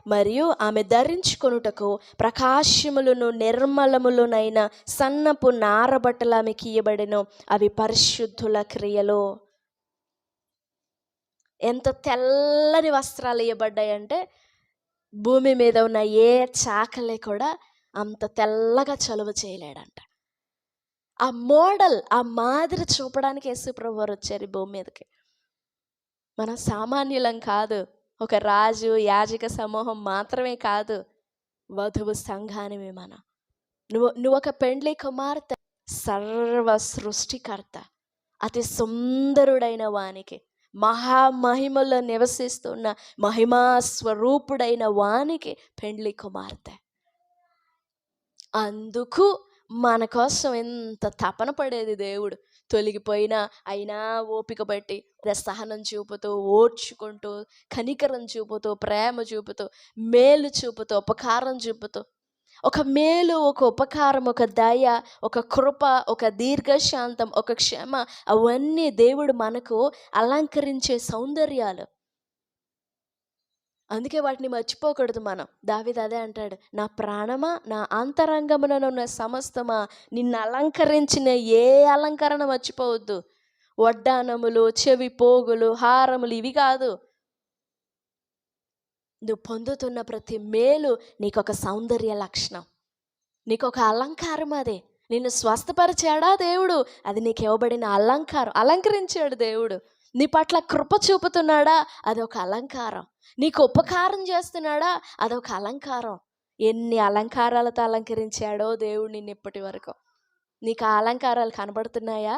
[SPEAKER 1] మరియు ఆమె ధరించుకొనుటకు ప్రకాశములను నిర్మలములునైన సన్నపు నారబట్టలు ఆమెకి ఇయ్యబడెను. అవి పరిశుద్ధుల క్రియలు. ఎంత తెల్లని వస్త్రాలు ఇవ్వబడ్డాయంటే భూమి మీద ఉన్న ఏ చాకలే కూడా అంత తెల్లగా చలువ చేయలేడంట. ఆ మోడల్, ఆ మాదిరి చూపడానికి యేసుప్రభు వారు వచ్చారు ఈ భూమి మీదకి. మనం సామాన్యులం కాదు. ఒక రాజు, యాజక సమూహం మాత్రమే కాదు, వధువు సంఘానివి మనం. నువ్వు ఒక పెండ్లి కుమార్తె. సర్వ సృష్టికర్త, అతి సుందరుడైన వానికి, మహామహిమలో నివసిస్తున్న మహిమా స్వరూపుడైన వానికి పెండ్లి కుమార్తె. అందుకు మన కోసం ఎంత తపన పడేది దేవుడు. తొలగిపోయినా అయినా ఓపిక బట్టి సహనం చూపుతూ, ఓర్చుకుంటూ, కనికరం చూపుతూ, ప్రేమ చూపుతూ, మేలు చూపుతూ, ఉపకారం చూపుతూ, ఒక మేలు, ఒక ఉపకారం, ఒక దయ, ఒక కృప, ఒక దీర్ఘశాంతం, ఒక క్షమ, అవన్నీ దేవుడు మనకు అలంకరించే సౌందర్యాలు. అందుకే వాటిని మర్చిపోకూడదు మనం. దావీదు అదే అంటాడు, నా ప్రాణమా, నా అంతరంగముననున్న సమస్తమా నిన్ను అలంకరించిన ఏ అలంకరణ మర్చిపోవద్దు. వడ్డానములు, చెవి పోగులు, హారములు ఇవి కాదు. నువ్వు పొందుతున్న ప్రతి మేలు నీకొక సౌందర్య లక్షణం, నీకొక అలంకారం. అదే నిన్ను స్వస్థపరిచాడా దేవుడు, అది నీకు ఇవ్వబడిన అలంకారం. అలంకరించాడు దేవుడు. నీ పట్ల కృప చూపుతున్నాడా, అదొక అలంకారం. నీకు ఉపకారం చేస్తున్నాడా, అదొక అలంకారం. ఎన్ని అలంకారాలతో అలంకరించాడో దేవుడు నిన్ను ఇప్పటి వరకు. నీకు ఆ అలంకారాలు కనబడుతున్నాయా?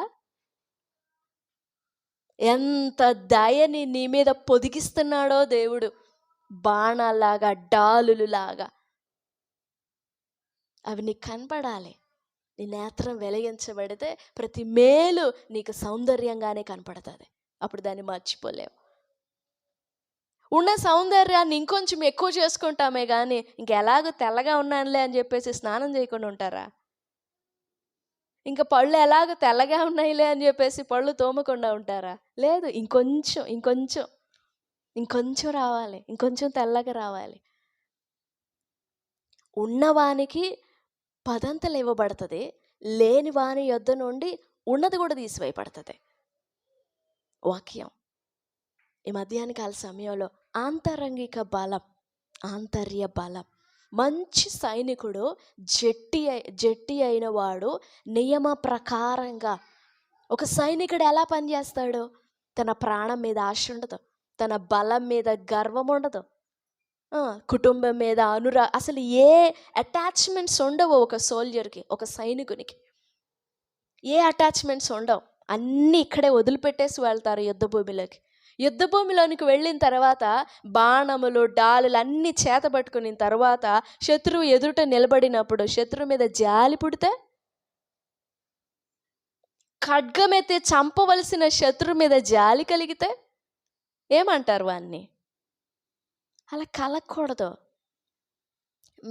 [SPEAKER 1] ఎంత దయని నీ మీద పొదిగిస్తున్నాడో దేవుడు, బాణాలాగా, డాలులాగా. అవి నీకు కనపడాలి. నీ నేత్రం వెలిగించబడితే ప్రతి మేలు నీకు సౌందర్యంగానే కనపడుతుంది. అప్పుడు దాన్ని మర్చిపోలేవు. ఉన్న సౌందర్యాన్ని ఇంకొంచెం ఎక్కువ చేసుకుంటామే కానీ ఇంకెలాగో తెల్లగా ఉన్నానులే అని చెప్పేసి స్నానం చేయకుండా ఉంటారా? ఇంకా పళ్ళు ఎలాగో తెల్లగా ఉన్నాయిలే అని చెప్పేసి పళ్ళు తోమకుండా ఉంటారా? లేదు, ఇంకొంచెం ఇంకొంచెం ఇంకొంచెం రావాలి, ఇంకొంచెం తెల్లగా రావాలి. ఉన్నవానికి పదంతలు ఇవ్వబడుతుంది, లేని వాని యొద్ద నుండి ఉన్నది కూడా తీసివేయబడుతుంది. వాక్యం ఈ మధ్యాహ్న కాల సమయంలో ఆంతరంగిక బలం, ఆంతర్య బలం. మంచి సైనికుడు, జట్టి అయిన వాడు నియమ ప్రకారంగా. ఒక సైనికుడు ఎలా పనిచేస్తాడు? తన ప్రాణం మీద ఆశ ఉండదు, తన బలం మీద గర్వం ఉండదు, కుటుంబం మీద అసలు ఏ అటాచ్మెంట్స్ ఉండవు ఒక సోల్జర్కి, ఒక సైనికునికి ఏ అటాచ్మెంట్స్ ఉండవు. అన్నీ ఇక్కడే వదిలిపెట్టేసి వెళ్తారు యుద్ధ భూమిలోకి. యుద్ధ భూమిలోనికి వెళ్ళిన తర్వాత బాణములు, డాలులు అన్నీ చేత పట్టుకున్న తర్వాత శత్రువు ఎదుట నిలబడినప్పుడు శత్రువు మీద జాలి పుడితే, ఖడ్గమెత్తి చంపవలసిన శత్రువు మీద జాలి కలిగితే ఏమంటారు వాన్ని? అలా కలగకూడదు.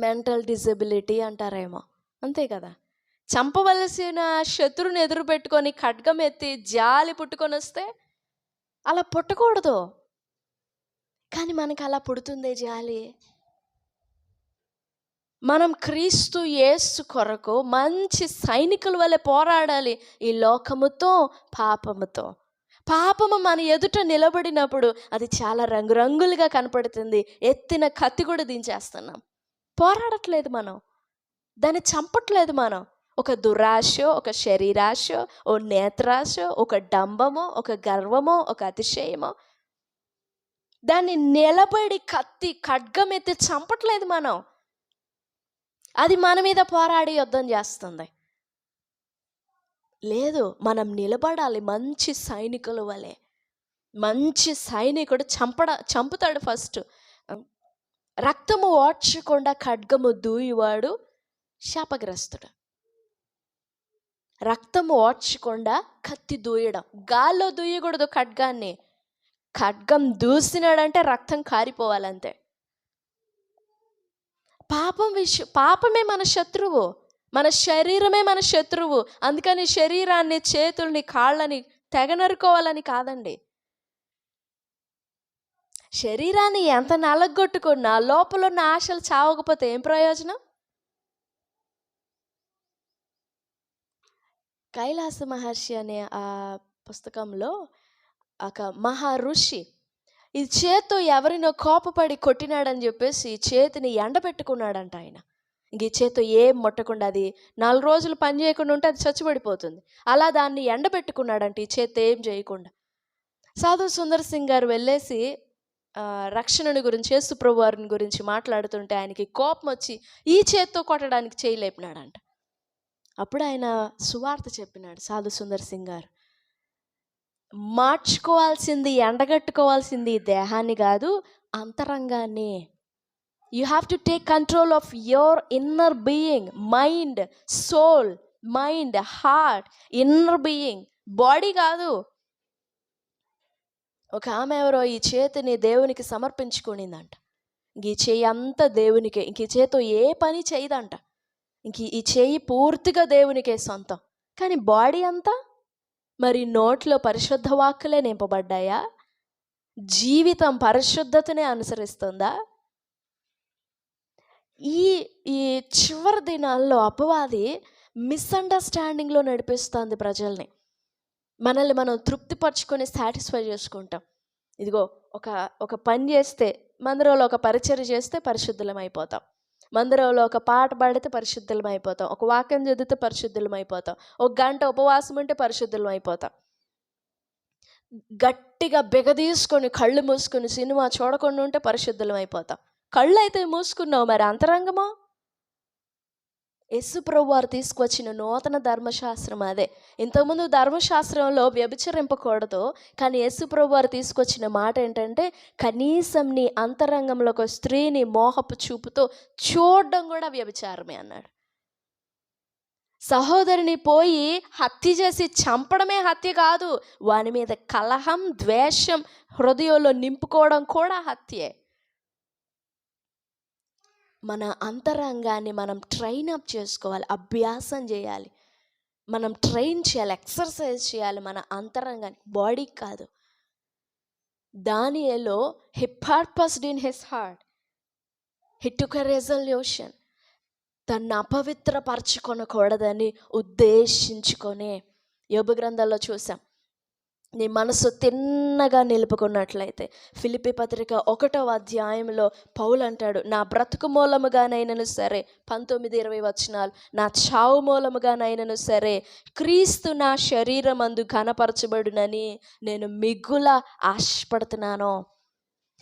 [SPEAKER 1] మెంటల్ డిజబిలిటీ అంటారేమో, అంతే కదా. చంపవలసిన శత్రువుని ఎదురు పెట్టుకొని ఖడ్గం ఎత్తి జాలి పుట్టుకొని వస్తే అలా పుట్టకూడదు. కానీ మనకు అలా పుడుతుందే జాలి. మనం క్రీస్తు యేసు కొరకు మంచి సైనికుల వలె పోరాడాలి, ఈ లోకముతో, పాపముతో. పాపము మన ఎదుట నిలబడినప్పుడు అది చాలా రంగురంగులుగా కనపడుతుంది. ఎత్తిన కత్తి కూడా దించేస్తున్నాం. పోరాడట్లేదు మనం, దాన్ని చంపట్లేదు మనం. ఒక దురాశో, ఒక శరీరాశో, ఓ నేత్రాశో, ఒక డంబమో, ఒక గర్వమో, ఒక అతిశయమో, దాన్ని నిలబడి కత్తి ఖడ్గం ఎత్తి చంపట్లేదు మనం. అది మన మీద పోరాడి యుద్ధం చేస్తుంది. లేదు, మనం నిలబడాలి మంచి సైనికుల వలె. మంచి సైనికుడు చంపుతాడు ఫస్ట్. రక్తము ఓడ్చకుండా ఖడ్గము దూయువాడు శాపగ్రస్తుడు. రక్తము ఓడ్చకుండా కత్తి దూయడం, గాల్లో దూయకూడదు ఖడ్గాన్ని. ఖడ్గం దూసినాడంటే రక్తం కారిపోవాలంతే. పాపమే మన శత్రువు, మన శరీరమే మన శత్రువు. అందుకని శరీరాన్ని, చేతుల్ని, కాళ్ళని తెగ నరుకోవాలని కాదండి. శరీరాన్ని ఎంత నలగొట్టుకున్నా లోపల ఉన్న ఆశలు చావకపోతే ఏం ప్రయోజనం? కైలాస మహర్షి అనే ఆ పుస్తకంలో ఒక మహా ఋషి ఈ చేత్తో ఎవరినో కోపపడి కొట్టినాడని చెప్పేసి చేతిని ఎండబెట్టుకున్నాడంట ఆయన. ఇంక ఈ చేత్తో ఏం ముట్టకుండా, అది 4 రోజులు పని చేయకుండా ఉంటే అది చచ్చిపడిపోతుంది. అలా దాన్ని ఎండబెట్టుకున్నాడంట ఈ చేత్తో ఏం చేయకుండా. సాధు సుందర్ సింగ్ గారు వెళ్ళేసి రక్షణని గురించి, యేసు ప్రభు వారిని గురించి మాట్లాడుతుంటే ఆయనకి కోపం వచ్చి ఈ చేత్తో కొట్టడానికి చేయలేపినాడంట. అప్పుడు ఆయన సువార్త చెప్పినాడు సాధు సుందర్ సింగ్ గారు. మార్చుకోవాల్సింది, ఎండగట్టుకోవాల్సింది దేహాన్ని కాదు, అంతరంగాన్ని. You have to take control of your inner being, mind, soul, mind, heart, inner being, body కాదు. ఒక ఆమె ఎవరో ఈ చేతిని దేవునికి సమర్పించుకునిందంట. ఇంక ఈ చేయి అంతా దేవునికే, ఇంక ఈ చేతితో ఏ పని చేయదంట. ఇంక ఈ చేయి పూర్తిగా దేవునికే సొంతం. కానీ బాడీ అంతా మరి నోట్లో పరిశుద్ధ వాక్కులే నింపబడ్డాయా? జీవితం పరిశుద్ధతనే అనుసరిస్తుందా? ఈ చివరి దినాల్లో అపవాది మిస్అండర్స్టాండింగ్లో నడిపిస్తుంది ప్రజల్ని. మనల్ని మనం తృప్తిపరచుకొని సాటిస్ఫై చేసుకుంటాం. ఇదిగో ఒక పని చేస్తే, మందిరంలో ఒక పరిచర్య చేస్తే పరిశుద్ధులం అయిపోతాం, మందిరంలో ఒక పాట పాడితే పరిశుద్ధులం అయిపోతాం, ఒక వాక్యం చదివితే పరిశుద్ధులం అయిపోతాం, 1 గంట ఉపవాసం ఉంటే పరిశుద్ధులం అయిపోతాం. గట్టిగా బిగదీసుకొని కళ్ళు మూసుకొని సినిమా చూడకుండా ఉంటే పరిశుద్ధులం అయిపోతాం. కళ్ళు అయితే మూసుకున్నావు, మరి అంతరంగమో? యేసు ప్రభు వారు తీసుకువచ్చిన నూతన ధర్మశాస్త్రం అదే. ఇంతకుముందు ధర్మశాస్త్రంలో వ్యభిచరింపకూడదు, కానీ యేసు ప్రభు వారు తీసుకొచ్చిన మాట ఏంటంటే కనీసం నీ అంతరంగంలో ఒక స్త్రీని మోహపు చూపుతో చూడడం కూడా వ్యభిచారమే అన్నాడు. సహోదరిని పోయి హత్య చేసి చంపడమే హత్య కాదు, వాని మీద కలహం, ద్వేషం హృదయంలో నింపుకోవడం కూడా హత్యే. మన అంతరంగాన్ని మనం ట్రైన్ అప్ చేసుకోవాలి, అభ్యాసం చేయాలి, మనం ట్రైన్ చేయాలి, ఎక్సర్సైజ్ చేయాలి మన అంతరంగాన్ని, బాడీకి కాదు. దానియేలు he purposed in his heart, he took a resolution, తను అపవిత్రపరచుకొనకూడదని ఉద్దేశించుకొని. యోబు గ్రంథంలో చూసాం, నీ మనసు తిన్నగా నిలుపుకున్నట్లయితే. ఫిలిప్పీ పత్రిక 1వ అధ్యాయంలో పౌలు అంటాడు, నా బ్రతుకు మూలముగానైనను సరే, 19-20 వచనాలు, నా చావు మూలముగానైనను సరే క్రీస్తు నా శరీరమందు ఘనపరచబడునని నేను మిగుల ఆశపడుతున్నాను.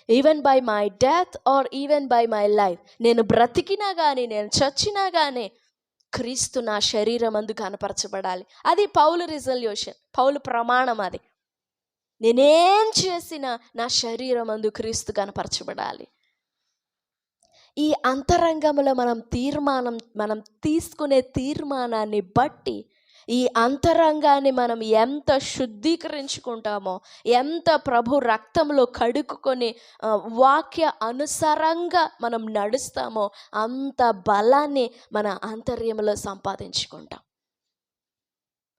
[SPEAKER 1] Even by my death or even by my life, నేను బ్రతికినా కానీ నేను చచ్చినా కానీ క్రీస్తు నా శరీరమందు కనపరచబడాలి. అది పౌలు రిజల్యూషన్, పౌలు ప్రమాణం. అది నేనేం చేసినా నా శరీరమందు క్రీస్తు కనపరచబడాలి. ఈ అంతరంగంలో మనం తీసుకునే తీర్మానాన్ని బట్టి ఈ అంతరంగాన్ని మనం ఎంత శుద్ధీకరించుకుంటామో, ఎంత ప్రభు రక్తంలో కడుక్కొని వాక్య అనుసారంగా మనం నడుస్తామో అంత బలాన్ని మన అంతర్యంలో సంపాదించుకుంటాం.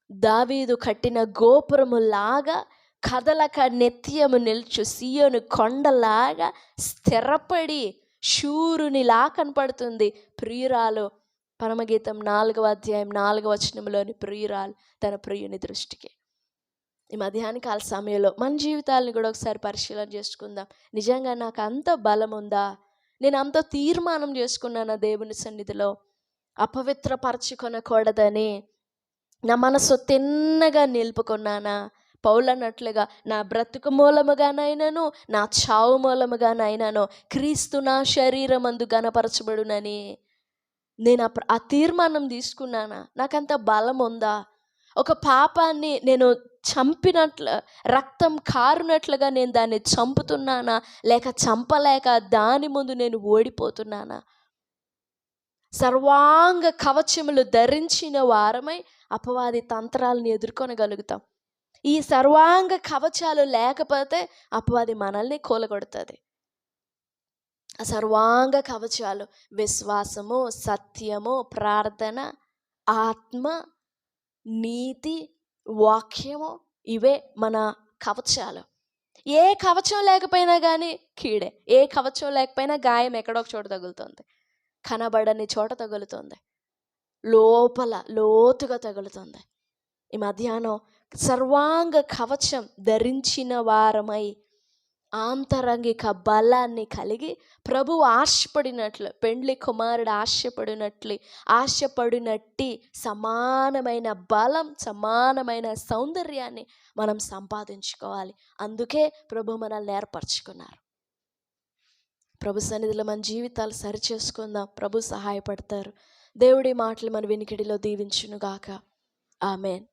[SPEAKER 1] దావీదు కట్టిన గోపురములాగా కదలక నిత్యము నిల్చు సీయోను కొండలాగా స్థిరపడి శూరునిలా కనపడుతుంది ప్రియురాలు. పరమగీతం 4వ అధ్యాయం 4వ వచనంలోని ప్రియురాలు తన ప్రియుని దృష్టికి. ఈ మధ్యాహ్న కాల సమయంలో మన జీవితాలను కూడా ఒకసారి పరిశీలన చేసుకుందాం. నిజంగా నాకు అంత బలం ఉందా? నేను అంత తీర్మానం చేసుకున్నానా దేవుని సన్నిధిలో అపవిత్రపరచుకొనకూడదని? నా మనసు తిన్నగా నిలుపుకున్నానా? పౌలు అన్నట్లుగా నా బ్రతుకు మూలముగానైనాను, నా చావు మూలముగానైనాను క్రీస్తు నా శరీరమందు గణపరచబడునని నేను ఆ తీర్మానం తీసుకున్నానా? నాకంత బలం ఉందా? ఒక పాపాన్ని నేను చంపినట్లు, రక్తం కారునట్లుగా నేను దాన్ని చంపుతున్నానా, లేక చంపలేక దాని ముందు నేను ఓడిపోతున్నానా? సర్వాంగ కవచములు ధరించిన వారమై అపవాది తంత్రాలను ఎదుర్కొనగలుగుతాం. ఈ సర్వాంగ కవచాలు లేకపోతే అపవాది మనల్ని కూలగొడుతుంది. ఆ సర్వాంగ కవచాలు విశ్వాసము, సత్యము, ప్రార్థన, ఆత్మ, నీతి, వాక్యము, ఇవే మన కవచాలు. ఏ కవచం లేకపోయినా కానీ కీడే. ఏ కవచం లేకపోయినా గాయం ఎక్కడో ఒక చోట తగులుతుంది, కనబడని చోట తగులుతుంది, లోపల లోతుగా తగులుతుంది. ఈ మధ్యాహ్నం సర్వాంగ కవచం ధరించిన వారమై ఆంతరంగిక బలాన్ని కలిగి ప్రభువు ఆశపడినట్లు, పెండ్లి కుమారుడు ఆశపడినట్టి సమానమైన బలం, సమానమైన సౌందర్యాన్ని మనం సంపాదించుకోవాలి. అందుకే ప్రభు మనల్ని ఏర్పరచుకున్నారు. ప్రభు సన్నిధిలో మన జీవితాలు సరిచేసుకుందాం. ప్రభు సహాయపడతారు. దేవుడి మాటలు మన వినికిడిలో దీవించునుగాక. ఆమెన్.